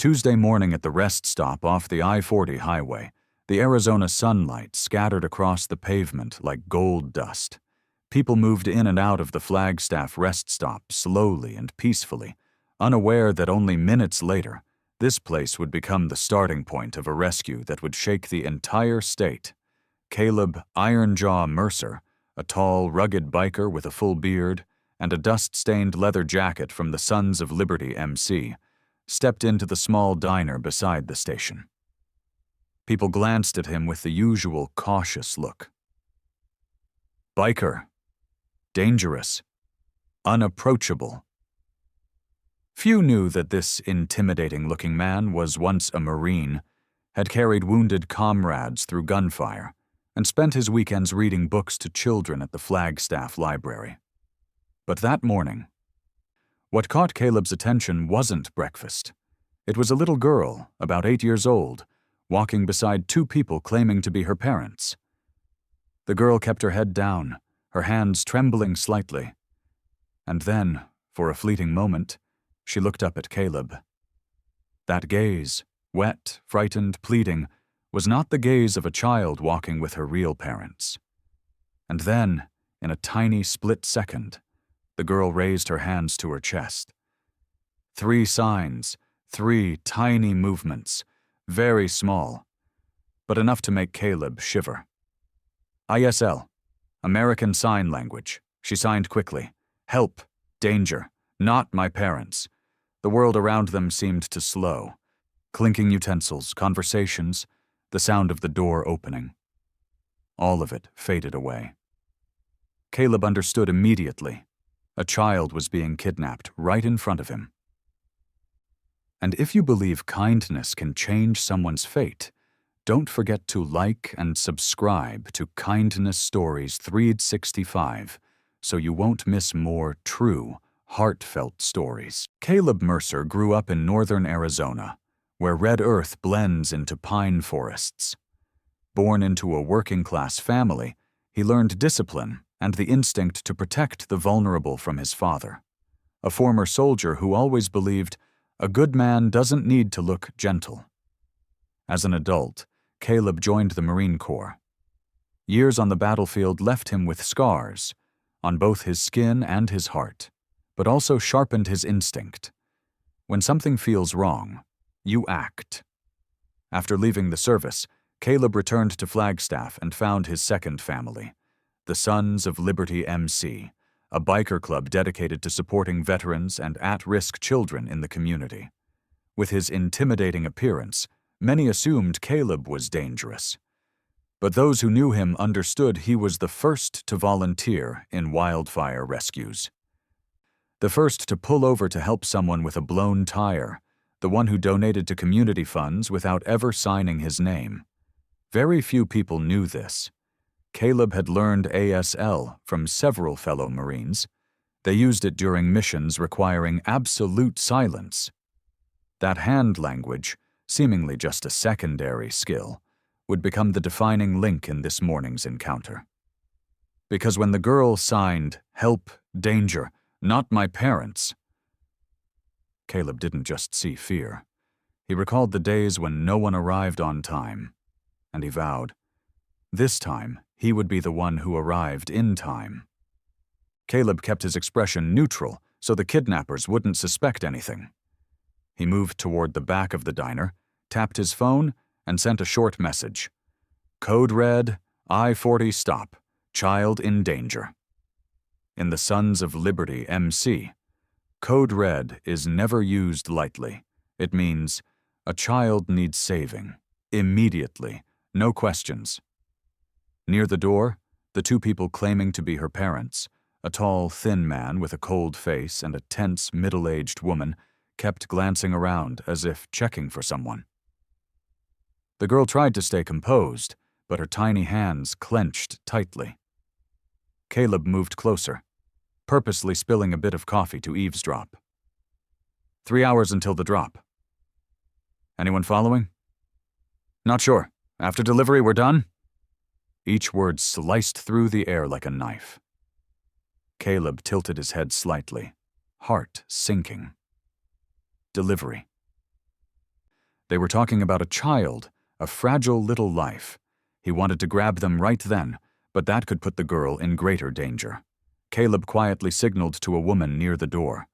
Tuesday morning at the rest stop off the I-40 highway, the Arizona sunlight scattered across the pavement like gold dust. People moved in and out of the Flagstaff rest stop slowly and peacefully, unaware that only minutes later, this place would become the starting point of a rescue that would shake the entire state. Caleb Ironjaw Mercer, a tall, rugged biker with a full beard and a dust-stained leather jacket from the Sons of Liberty MC, stepped into the small diner beside the station. People glanced at him with the usual cautious look. Biker. Dangerous. Unapproachable. Few knew that this intimidating-looking man was once a Marine, had carried wounded comrades through gunfire, and spent his weekends reading books to children at the Flagstaff Library. But that morning, what caught Caleb's attention wasn't breakfast. It was a little girl, about 8 years old, walking beside two people claiming to be her parents. The girl kept her head down, her hands trembling slightly. And then, for a fleeting moment, she looked up at Caleb. That gaze, wet, frightened, pleading, was not the gaze of a child walking with her real parents. And then, in a tiny split second, the girl raised her hands to her chest. 3 signs, 3 tiny movements, very small, but enough to make Caleb shiver. ISL, American Sign Language, she signed quickly. Help, danger, not my parents. The world around them seemed to slow. Clinking utensils, conversations, the sound of the door opening. All of it faded away. Caleb understood immediately. A child was being kidnapped right in front of him. And if you believe kindness can change someone's fate, don't forget to like and subscribe to Kindness Stories 365 so you won't miss more true, heartfelt stories. Caleb Mercer grew up in northern Arizona, where red earth blends into pine forests. Born into a working-class family, he learned discipline and the instinct to protect the vulnerable from his father, a former soldier who always believed a good man doesn't need to look gentle. As an adult, Caleb joined the Marine Corps. Years on the battlefield left him with scars, on both his skin and his heart, but also sharpened his instinct. When something feels wrong, you act. After leaving the service, Caleb returned to Flagstaff and found his second family, the Sons of Liberty MC, a biker club dedicated to supporting veterans and at-risk children in the community. With his intimidating appearance, many assumed Caleb was dangerous. But those who knew him understood he was the first to volunteer in wildfire rescues. The first to pull over to help someone with a blown tire, the one who donated to community funds without ever signing his name. Very few people knew this. Caleb had learned ASL from several fellow Marines. They used it during missions requiring absolute silence. That hand language, seemingly just a secondary skill, would become the defining link in this morning's encounter. Because when the girl signed, "Help, danger, not my parents," Caleb didn't just see fear. He recalled the days when no one arrived on time, and he vowed, this time he would be the one who arrived in time. Caleb kept his expression neutral so the kidnappers wouldn't suspect anything. He moved toward the back of the diner, tapped his phone, and sent a short message. Code red, I-40 stop, child in danger. In the Sons of Liberty MC, Code red is never used lightly. It means a child needs saving, immediately, no questions. Near the door, the two people claiming to be her parents, a tall, thin man with a cold face and a tense, middle-aged woman, kept glancing around as if checking for someone. The girl tried to stay composed, but her tiny hands clenched tightly. Caleb moved closer, purposely spilling a bit of coffee to eavesdrop. 3 hours until the drop. Anyone following? Not sure. After delivery, we're done? Each word sliced through the air like a knife. Caleb tilted his head slightly, heart sinking. Delivery. They were talking about a child, a fragile little life. He wanted to grab them right then, but that could put the girl in greater danger. Caleb quietly signaled to a woman near the door.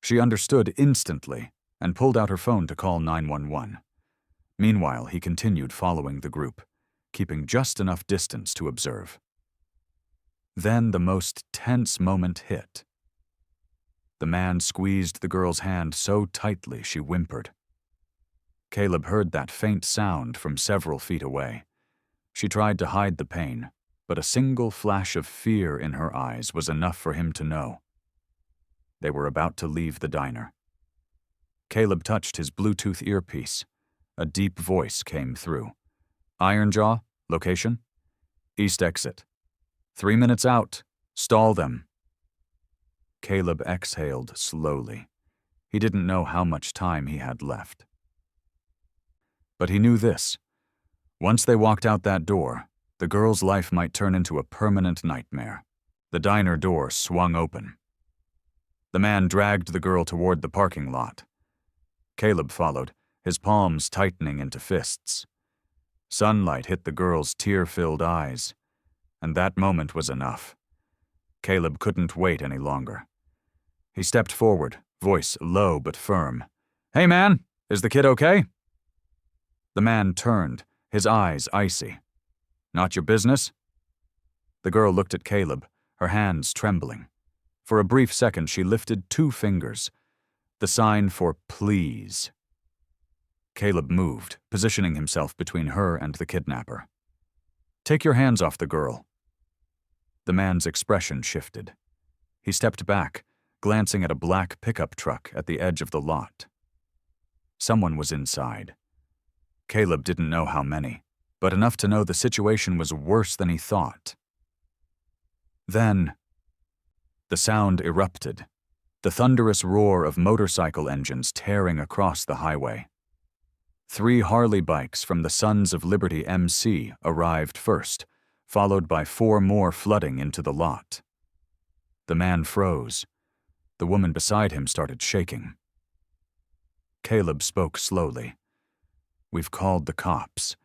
She understood instantly and pulled out her phone to call 911. Meanwhile, he continued following the group, keeping just enough distance to observe. Then the most tense moment hit. The man squeezed the girl's hand so tightly she whimpered. Caleb heard that faint sound from several feet away. She tried to hide the pain, but a single flash of fear in her eyes was enough for him to know. They were about to leave the diner. Caleb touched his Bluetooth earpiece. A deep voice came through. Ironjaw, location? East exit. 3 minutes out. Stall them. Caleb exhaled slowly. He didn't know how much time he had left. But he knew this. Once they walked out that door, the girl's life might turn into a permanent nightmare. The diner door swung open. The man dragged the girl toward the parking lot. Caleb followed, his palms tightening into fists. Sunlight hit the girl's tear-filled eyes, and that moment was enough. Caleb couldn't wait any longer. He stepped forward, voice low but firm. "Hey man, is the kid okay?" The man turned, his eyes icy. "Not your business?" The girl looked at Caleb, her hands trembling. For a brief second she lifted 2 fingers, the sign for please. Caleb moved, positioning himself between her and the kidnapper. "Take your hands off the girl." The man's expression shifted. He stepped back, glancing at a black pickup truck at the edge of the lot. Someone was inside. Caleb didn't know how many, but enough to know the situation was worse than he thought. Then, the sound erupted, the thunderous roar of motorcycle engines tearing across the highway. 3 Harley bikes from the Sons of Liberty MC arrived first, followed by 4 more flooding into the lot. The man froze. The woman beside him started shaking. Caleb spoke slowly. "We've called the cops.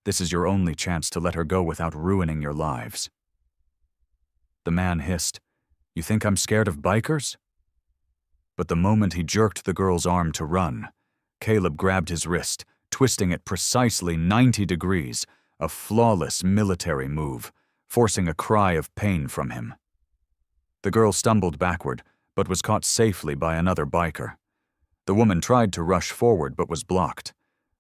This is your only chance to let her go without ruining your lives." The man hissed, "You think I'm scared of bikers?" But the moment he jerked the girl's arm to run, Caleb grabbed his wrist, twisting it precisely 90 degrees, a flawless military move, forcing a cry of pain from him. The girl stumbled backward, but was caught safely by another biker. The woman tried to rush forward but was blocked.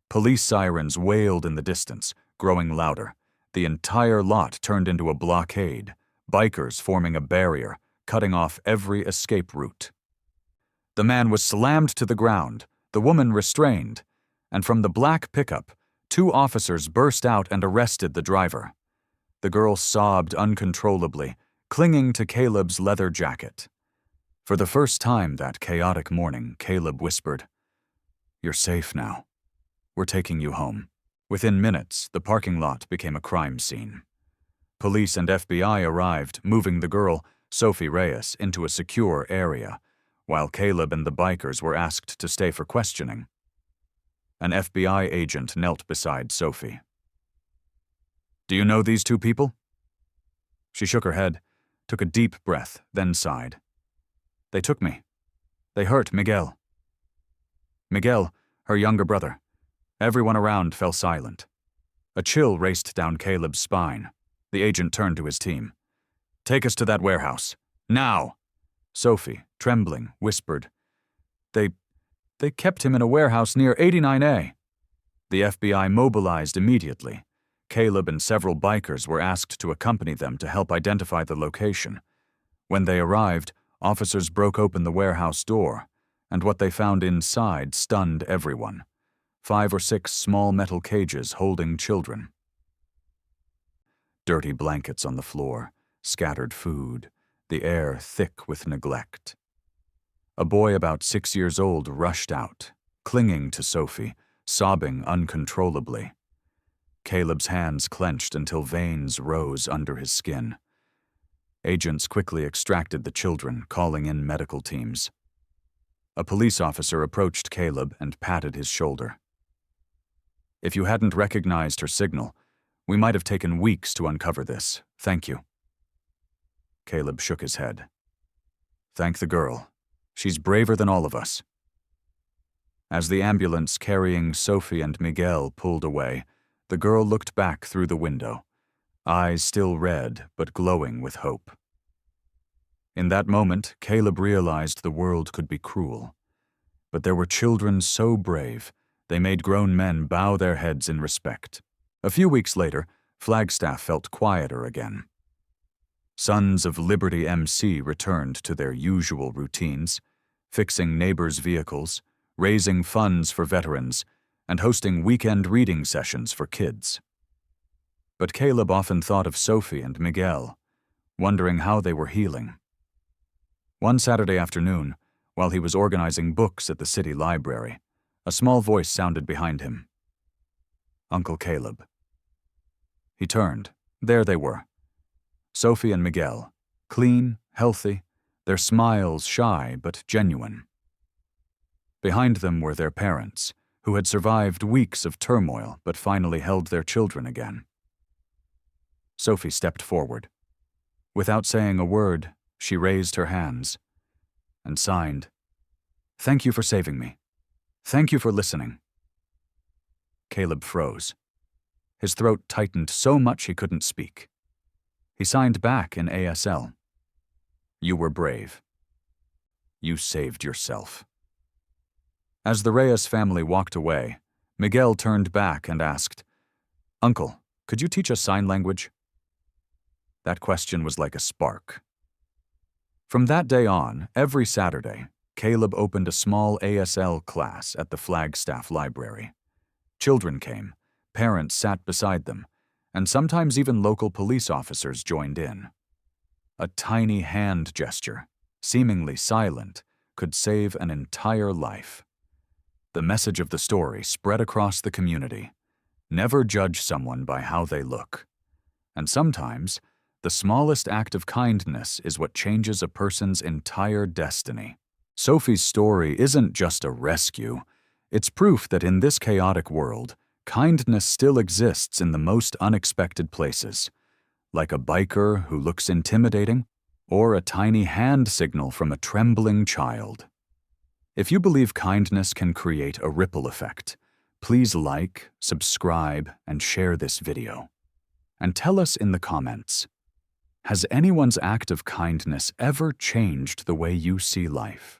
Police sirens wailed in the distance, growing louder. The entire lot turned into a blockade, bikers forming a barrier, cutting off every escape route. The man was slammed to the ground, the woman restrained, and from the black pickup, 2 officers burst out and arrested the driver. The girl sobbed uncontrollably, clinging to Caleb's leather jacket. For the first time that chaotic morning, Caleb whispered, "You're safe now. We're taking you home." Within minutes, the parking lot became a crime scene. Police and FBI arrived, moving the girl, Sophie Reyes, into a secure area, while Caleb and the bikers were asked to stay for questioning. An FBI agent knelt beside Sophie. "Do you know these 2 people?" She shook her head, took a deep breath, then sighed. "They took me. They hurt Miguel." Miguel, her younger brother. Everyone around fell silent. A chill raced down Caleb's spine. The agent turned to his team. "Take us to that warehouse. Now!" Sophie, trembling, whispered, They kept him in a warehouse near 89A. The FBI mobilized immediately. Caleb and several bikers were asked to accompany them to help identify the location. When they arrived, officers broke open the warehouse door, and what they found inside stunned everyone. 5 or 6 small metal cages holding children. Dirty blankets on the floor, scattered food, the air thick with neglect. A boy about 6 years old rushed out, clinging to Sophie, sobbing uncontrollably. Caleb's hands clenched until veins rose under his skin. Agents quickly extracted the children, calling in medical teams. A police officer approached Caleb and patted his shoulder. If you hadn't recognized her signal, we might have taken weeks to uncover this. Thank you. Caleb shook his head. Thank the girl. She's braver than all of us. As the ambulance carrying Sophie and Miguel pulled away, the girl looked back through the window, eyes still red but glowing with hope. In that moment, Caleb realized the world could be cruel. But there were children so brave, they made grown men bow their heads in respect. A few weeks later, Flagstaff felt quieter again. Sons of Liberty MC returned to their usual routines, fixing neighbors' vehicles, raising funds for veterans, and hosting weekend reading sessions for kids. But Caleb often thought of Sophie and Miguel, wondering how they were healing. One Saturday afternoon, while he was organizing books at the city library, a small voice sounded behind him. Uncle Caleb. He turned. There they were. Sophie and Miguel, clean, healthy, their smiles shy but genuine. Behind them were their parents, who had survived weeks of turmoil but finally held their children again. Sophie stepped forward. Without saying a word, she raised her hands and signed, "Thank you for saving me. Thank you for listening." Caleb froze. His throat tightened so much he couldn't speak. He signed back in ASL. "You were brave. You saved yourself." As the Reyes family walked away, Miguel turned back and asked, "Uncle, could you teach us sign language?" That question was like a spark. From that day on, every Saturday, Caleb opened a small ASL class at the Flagstaff Library. Children came, parents sat beside them, and sometimes even local police officers joined in. A tiny hand gesture, seemingly silent, could save an entire life. The message of the story spread across the community. Never judge someone by how they look. And sometimes, the smallest act of kindness is what changes a person's entire destiny. Sophie's story isn't just a rescue. It's proof that in this chaotic world, kindness still exists in the most unexpected places, like a biker who looks intimidating, or a tiny hand signal from a trembling child. If you believe kindness can create a ripple effect, please like, subscribe, and share this video. And tell us in the comments, has anyone's act of kindness ever changed the way you see life?